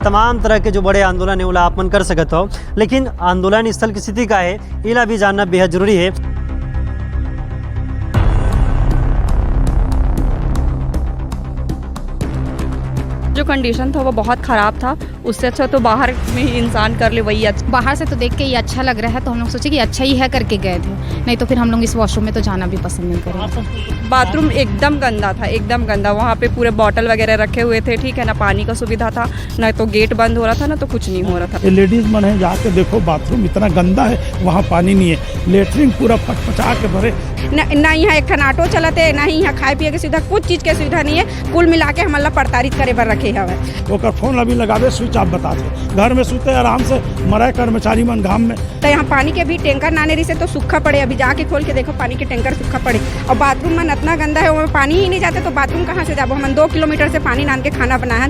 तमाम तरह के जो बड़े आंदोलन है वो आपमन कर सकत हो, लेकिन आंदोलन स्थल की स्थिति का है इला भी जानना बेहद जरूरी है। जो कंडीशन था वो बहुत ख़राब था, उससे अच्छा तो बाहर में ही इंसान कर ले वही अच्छा। बाहर से तो देख के ये अच्छा लग रहा है तो हम लोग सोचे कि अच्छा ही है करके गए थे, नहीं तो फिर हम लोग इस वॉशरूम में तो जाना भी पसंद नहीं करेंगे। बाथरूम एकदम गंदा था, एकदम गंदा। वहाँ पे पूरे बॉटल वगैरह रखे हुए थे, ठीक है ना, पानी का सुविधा था ना, तो गेट बंद हो रहा था ना, तो कुछ नहीं हो रहा था। ये लेडीज मन है, जाके देखो बाथरूम इतना गंदा है, वहाँ पानी नहीं है, लेटरिन पूरा पचपचा के भरे। ना यहाँ एक खन ऑटो चलते, ना ही यहाँ खाए पिए की सुविधा, कुछ चीज़ के सुविधा नहीं है। कुल मिला के हमला प्रताड़ित करे बर रखे हवे। ओकर फोन अभी लगावे, स्विच ऑफ बताते, घर में सुते आराम से, मरे कर्मचारी मन घाम में। तो यहाँ पानी के भी टैंकर नाने रही से तो सूखा पड़े, अभी जाके खोल के देखो पानी के टैंकर सूखा पड़े। और बाथरूम में इतना गंदा है, वहाँ पानी ही नहीं जाते तो बाथरूम कहाँ से जाबो। हम 2 किलोमीटर से पानी नान के खाना बनाया।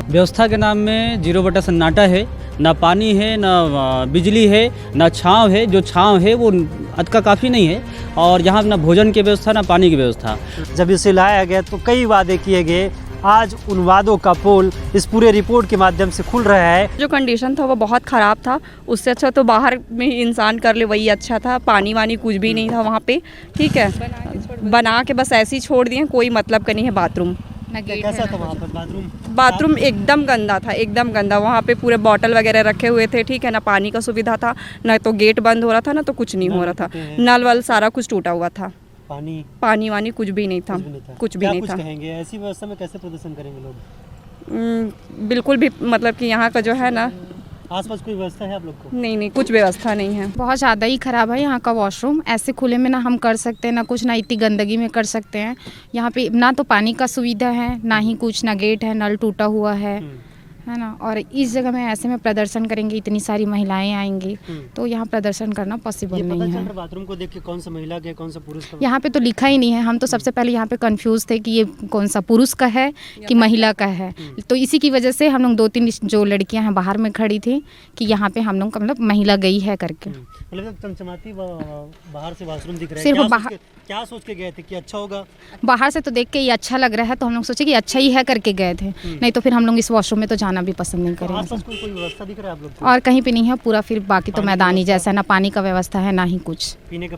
व्यवस्था के नाम में 0 सन्नाटा है, ना पानी है, ना बिजली है, ना छांव है। जो छांव है वो अत का काफ़ी नहीं है, और यहाँ ना भोजन की व्यवस्था ना पानी की व्यवस्था। जब इसे लाया गया तो कई वादे किए गए, आज उन वादों का पोल इस पूरे रिपोर्ट के माध्यम से खुल रहा है। जो कंडीशन था वो बहुत ख़राब था, उससे अच्छा तो बाहर में ही इंसान कर ले वही अच्छा था। पानी वानी कुछ भी नहीं था वहाँ पे, ठीक है, बना के बस ऐसे ही छोड़ दिए, कोई मतलब का नहीं है। बाथरूम कैसा था वहाँ पर बाथरूम? बाथरूम एकदम गंदा था, एकदम गंदा। वहाँ पे पूरे बॉटल वगैरह रखे हुए थे, ठीक है ना, पानी का सुविधा था ना, तो गेट बंद हो रहा था ना, तो कुछ नहीं हो रहा था। नल वल सारा कुछ टूटा हुआ था, पानी वानी कुछ भी नहीं था, कुछ भी नहीं था। कहेंगे ऐसी व्यवस्था में कैसे प्रदर्शन करेंगे लोग? बिल्कुल भी मतलब कि यहाँ का जो है ना, आसपास कोई व्यवस्था है आप लोग को? नहीं, कुछ व्यवस्था नहीं है। बहुत ज़्यादा ही ख़राब है यहाँ का वॉशरूम। ऐसे खुले में ना हम कर सकते हैं ना कुछ, ना इतनी गंदगी में कर सकते हैं। यहाँ पे ना तो पानी का सुविधा है, ना ही कुछ, ना गेट है, नल टूटा हुआ है ना। और इस जगह में ऐसे में प्रदर्शन करेंगे, इतनी सारी महिलाएं आएंगी तो यहाँ प्रदर्शन करना पॉसिबल नहीं है। बाथरूम को देख के कौन सा महिला का कौन सा पुरुष का? यहाँ पे तो लिखा ही नहीं है। हम तो सबसे पहले यहाँ पे कंफ्यूज थे कि ये कौन सा पुरुष का है कि महिला का है। तो इसी की वजह से हम लोग 2-3 जो लड़कियाँ हैं बाहर में खड़ी थी कि यहाँ पे हम लोग का मतलब महिला गई है करके। मतलब चमचमाती बाहर से वॉशरूम दिख रहा है, सिर्फ बाहर क्या सोच के गए थे कि अच्छा होगा? बाहर से तो देख के ये अच्छा लग रहा है तो हम लोग सोचे कि अच्छा ही है करके गए थे, नहीं तो फिर हम लोग इस वॉशरूम में तो जाना भी पसंद नहीं करेंगे। आसपास कोई व्यवस्था दिख रहा है आप लोग को? और कहीं पे नहीं है, पूरा फिर बाकी तो मैदानी जैसा, ना पानी का व्यवस्था है ना ही कुछ। पीने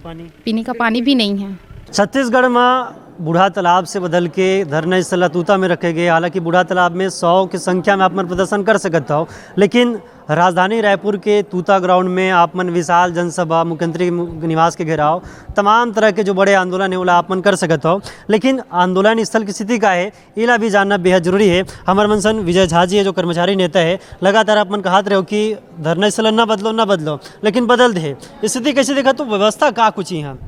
का पानी भी नहीं है। छत्तीसगढ़ में बूढ़ा तालाब से बदल के धरना स्थल तूता में रखे गए। हालांकि बूढ़ा तालाब में 100 की संख्या में आप मन प्रदर्शन कर सकते हो, लेकिन राजधानी रायपुर के तूता ग्राउंड में आप मन विशाल जनसभा, मुख्यमंत्री निवास के घेराव, तमाम तरह के जो बड़े आंदोलन है वो आप मन कर सकते हो, लेकिन आंदोलन स्थल की स्थिति का है इला भी जानना बेहद जरूरी है। हमारे मनसन विजय झा जी है जो कर्मचारी नेता है, लगातार आप मन कहते रहो कि धरना स्थल ना बदलो, लेकिन बदल दे। स्थिति कैसे देखा तो व्यवस्था का कुछ यहाँ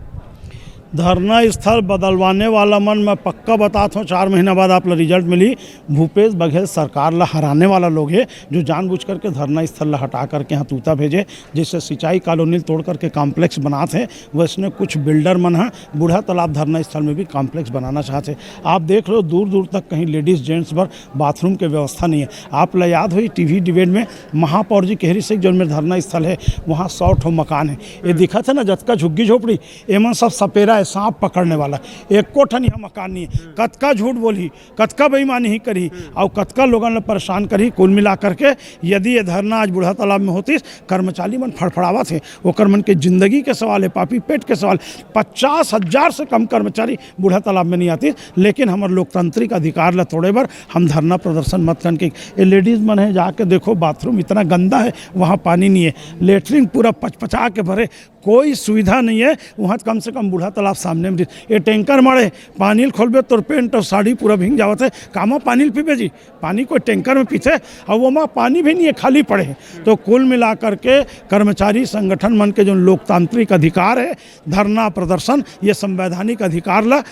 धरना स्थल बदलवाने वाला मन मैं पक्का बताता हूँ, 4 महीना बाद आप रिजल्ट मिली। भूपेश बघेल सरकार ला हराने वाला लोग है जो जानबूझ करके धरना स्थल ला हटा करके यहाँ तूता भेजे, जिससे सिंचाई कॉलोनी तोड़ करके कॉम्प्लेक्स बनाते हैं। वैसे कुछ बिल्डर मन है बूढ़ा तालाब धरना स्थल में भी कॉम्प्लेक्स बनाना चाहते हैं। आप देख लो दूर दूर तक कहीं लेडीज़ जेंट्स पर बाथरूम की व्यवस्था नहीं है। आप ला याद हुई टीवी डिबेट में महापौर जी केहरी से जो मेरे धरना स्थल है वहाँ 100 ठो मकान है। ये दिखा था ना जतका झुग्गी झोपड़ी एमन सब सपेरा सांप पकड़ने वाला, एक कोठन यहाँ मकान नहीं है। कतका झूठ बोली, कतका बेईमानी ही करी और कतका लोगों ने परेशान करी। कुल मिला करके यदि ये धरना आज बूढ़ा तालाब में होती, कर्मचारी मन फड़फड़ावा थे, ओकर मन के जिंदगी के सवाल है, पापी पेट के सवाल। 50,000 से कम कर्मचारी बूढ़ा तालाब में नहीं आती, लेकिन हमारे लोकतांत्रिक अधिकार ला तोड़े बर हम धरना प्रदर्शन मत करके। ये लेडीज़ मन है, जाके देखो बाथरूम इतना गंदा है, वहाँ पानी नहीं है, लेटरिन पूरा पचपचा के भरे, कोई सुविधा नहीं है। वहाँ कम से कम बूढ़ा तालाब सामने में ये टैंकर मारे, पानी खोलबे तो पेंट और साड़ी पूरा भींग जावत है। कामा पानी पीबे जी, पानी कोई टैंकर में पीते और वो वहाँ पानी भी नहीं है, खाली पड़े हैं। तो कुल मिला करके कर्मचारी संगठन मन के जो लोकतांत्रिक अधिकार है, धरना प्रदर्शन, ये संवैधानिक अधिकार ला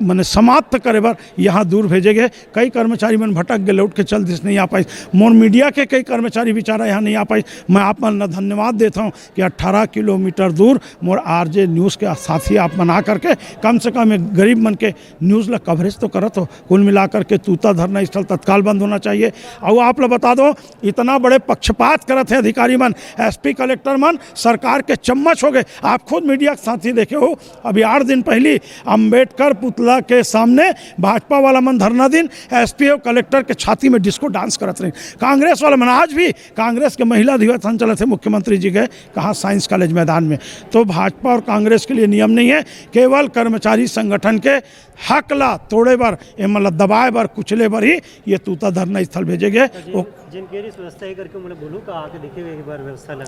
मैंने समाप्त करे बर यहाँ दूर भेजे गए। कई कर्मचारी मन भटक गए, लौट के चल दिस नहीं आ पाई। मोर मीडिया के कई कर्मचारी बेचारा यहाँ नहीं आ पाई। मैं आप मन धन्यवाद देता हूँ कि 18 किलोमीटर दूर मोर RJ न्यूज़ के साथी आप मन बना करके कम से कम एक गरीब मन के न्यूज़ ला कवरेज तो करत हो। कुल मिलाकर के तूता धरना स्थल तत्काल बंद होना चाहिए। और आप लोग बता दो, इतना बड़े पक्षपात करत है अधिकारी मन, एसपी कलेक्टर मन सरकार के चम्मच हो गए। आप खुद मीडिया के साथी देखे हो, अभी 8 दिन पहले अंबेडकर पुतला के सामने भाजपा वाला मन धरना दिन एसपी और कलेक्टर के छाती में डिस्को डांस करत रहे। कांग्रेस वाला मन आज भी कांग्रेस के महिला दिवस चले थे, मुख्यमंत्री जी गए कहाँ साइंस कॉलेज मैदान में। तो भाजपा और कांग्रेस के लिए नियम नहीं है, केवल कर्मचारी संगठन के हक ला तोड़े बर, मतलब दबाए बर, कुचले बर ही ये तूता धरना स्थल भेजे गए। व्यवस्था ही करके मैंने बोलूँ का आके देखे एक बार व्यवस्था लग।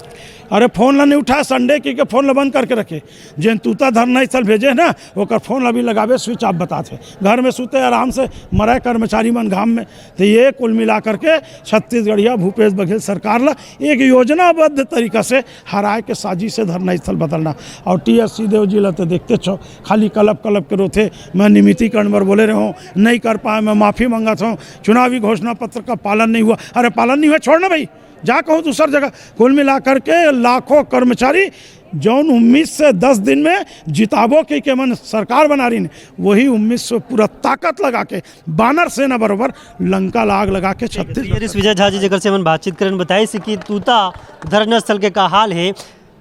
अरे फोन ला नहीं उठाया, संडे की के फोन ला बंद करके रखे। जिन तूता धरना स्थल भेजे ना ओकर फोन ला भी लगावे, स्विच ऑफ बताते, घर में सुते आराम से मरे कर्मचारी मन घाम में। तो ये कुल मिला करके छत्तीसगढ़िया भूपेश बघेल सरकार ला एक योजनाबद्ध तरीका से हराए के साजिश से धरना स्थल बदलना। और TS सिंहदेव जी ला तो देखते छो खाली कलप के रोथे। मैं नियमितीकरण पर बोले रहा हूँ, नहीं कर पाए, मैं माफ़ी मंगाता हूँ। चुनावी घोषणा पत्र का पालन नहीं हुआ, अरे पालन नहीं हुआ छोड़ना भाई, जा कहूँ दूसर जगह। कुल मिला करके लाखों कर्मचारी जौन 19 से 10 दिन में जिताबो के मन सरकार बना रही, वही 19 से पूरा ताकत लगा के बानर सेना बरोबर लंका लाग लगा के 36 विजय झा जी जगह से हम बातचीत करें बताई सी कि तूता धरना स्थल के का हाल है।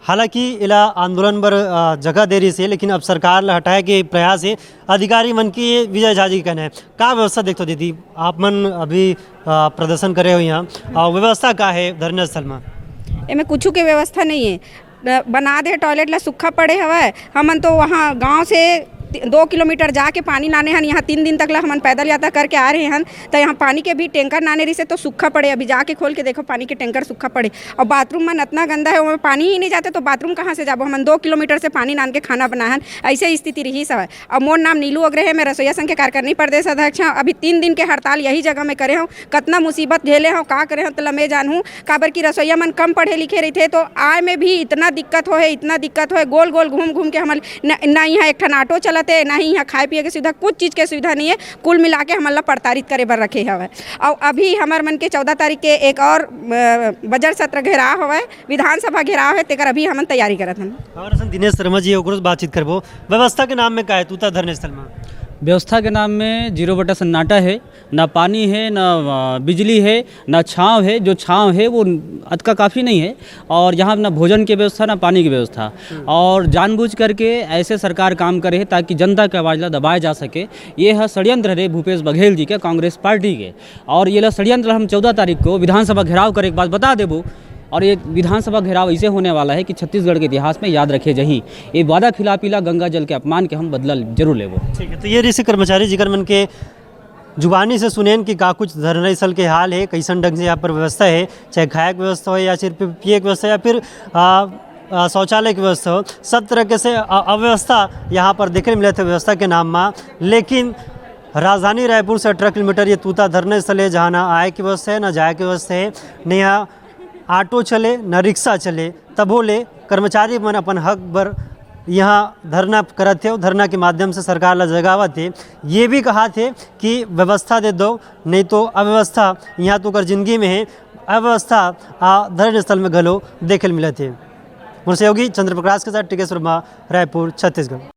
हालांकि इला आंदोलन पर जगह दे रही से, लेकिन अब सरकार ला हटाए के प्रयास है अधिकारी मन की। विजय झा जी कहना है का व्यवस्था देखते दीदी, आप मन अभी प्रदर्शन करे हो यहाँ, और व्यवस्था का है धरना स्थल में? एमें कुछ के व्यवस्था नहीं है, बना दे टॉयलेट ला सूखा पड़े हवा। हमन तो वहाँ गांव से 2 किलोमीटर जाके पानी लाने हन, यहाँ 3 दिन तक ला हमन पैदल यात्रा करके आ रहे हैं। तो यहाँ पानी के भी टैंकर नाने रही से तो सूखा पड़े, अभी जाके खोल के देखो पानी के टैंकर सूखा पड़े। और बाथरूम में इतना गंदा है, वहाँ पानी ही नहीं जाते तो बाथरूम कहाँ से जाबो। हमन 2 किलोमीटर से पानी नान के खाना बनाए, ऐसे स्थिति रही सब है। और मोर नाम नीलू अग्रे है, मैं रसोईया संघ के कार्यकारिणी प्रदेश अध्यक्ष हूँ। अभी 3 दिन के हड़ताल यही जगह में करे हूँ, कितना मुसीबत झेले हूँ, का करे हूँ तो मैं जानूँ। काबर की रसोईया मन कम पढ़े लिखे रही थे तो आय में भी इतना दिक्कत हो है, इतना दिक्कत हो, गोल गोल घूम के हमारे ना यहाँ एक ठन ऑटो चलते, ना ही यहाँ खाए पिए के सुविधा, कुछ चीज़ के सुविधा नहीं है। कुल मिला के हमारा प्रताड़ित करे बर रखे हवे। और अभी हमार मन के 14 तारीख के एक और बजट सत्र घेराव हवे, विधानसभा घेराव है, तेकर अभी हम तैयारी करत हन। हमारे दिनेश शर्मा जी ओकरो से बातचीत करबो। व्यवस्था के नाम में का है तूता धरना स्थल में? व्यवस्था के नाम में 0 सन्नाटा है, ना पानी है, ना बिजली है, ना छांव है। जो छांव है वो अत का काफ़ी नहीं है, और यहाँ ना भोजन की व्यवस्था ना पानी की व्यवस्था। और जानबूझ करके ऐसे सरकार काम करे है ताकि जनता के आवाज़ ला दबाया जा सके। ये है षड्यंत्र है भूपेश बघेल जी के, कांग्रेस पार्टी के। और ये ला षड्यंत्र हम 14 तारीख को विधानसभा घेराव करे के बाद बता देबो। और ये विधानसभा घेराव ऐसे होने वाला है कि छत्तीसगढ़ के इतिहास में याद रखे जहीं ये वादा खिलापीला गंगा जल के अपमान के हम बदला जरूर लेबो। ठीक है, तो ये ऋषि कर्मचारी जिगर मन के जुबानी से सुनेन कि का कुछ धरना स्थल के हाल है, कैसन ढंग से यहाँ पर व्यवस्था है, चाहे खाए की व्यवस्था हो या सिर्फ पिए की व्यवस्था या फिर शौचालय की व्यवस्था हो, सब तरह के से अव्यवस्था यहाँ पर देखने मिले थे व्यवस्था के नाम में। लेकिन राजधानी रायपुर से 18 किलोमीटर ये तूता धरना स्थल है, जहाँ ना आय की व्यवस्था है, ना जाए की व्यवस्था है, न यहाँ ऑटो चले, न रिक्शा चले। तब ले कर्मचारी मन अपन हक बर यहाँ धरना करत थे, धरना के माध्यम से सरकार ला जगावत थे। ये भी कहा थे कि व्यवस्था दे दो, नहीं तो अव्यवस्था यहाँ तो कर जिंदगी में है, अव्यवस्था धरना स्थल में घलो देखे मिले थे। मुझसे योगी चंद्र प्रकाश के साथ टिकेश वर्मा, रायपुर, छत्तीसगढ़।